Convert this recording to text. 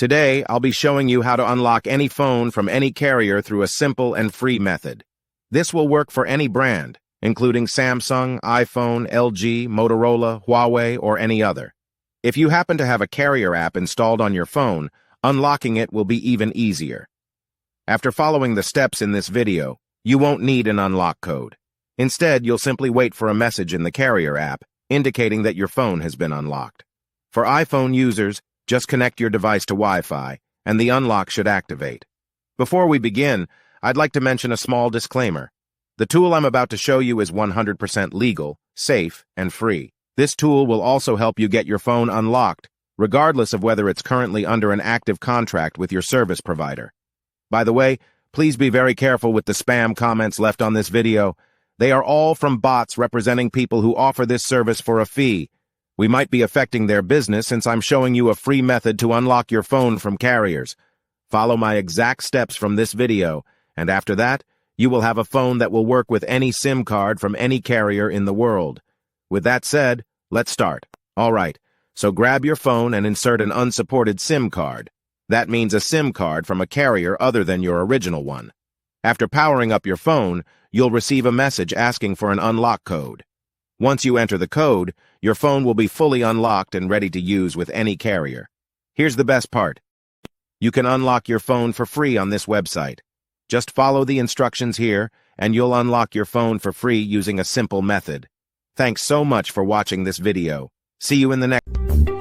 Today, I'll be showing you how to unlock any phone from any carrier through a simple and free method. This will work for any brand, including Samsung, iPhone, LG, Motorola, Huawei, or any other. If you happen to have a carrier app installed on your phone, unlocking it will be even easier. After following the steps in this video, you won't need an unlock code. Instead, you'll simply wait for a message in the carrier app indicating that your phone has been unlocked. For iPhone users, just connect your device to Wi-Fi, and the unlock should activate. Before we begin, I'd like to mention a small disclaimer. The tool I'm about to show you is 100% legal, safe, and free. This tool will also help you get your phone unlocked, regardless of whether it's currently under an active contract with your service provider. By the way, please be very careful with the spam comments left on this video. They are all from bots representing people who offer this service for a fee. We might be affecting their business since I'm showing you a free method to unlock your phone from carriers. Follow my exact steps from this video, and after that, you will have a phone that will work with any SIM card from any carrier in the world. With that said, let's start. All right, so grab your phone and insert an unsupported SIM card. That means a SIM card from a carrier other than your original one. After powering up your phone, you'll receive a message asking for an unlock code. Once you enter the code, your phone will be fully unlocked and ready to use with any carrier. Here's the best part. You can unlock your phone for free on this website. Just follow the instructions here, and you'll unlock your phone for free using a simple method. Thanks so much for watching this video. See you in the next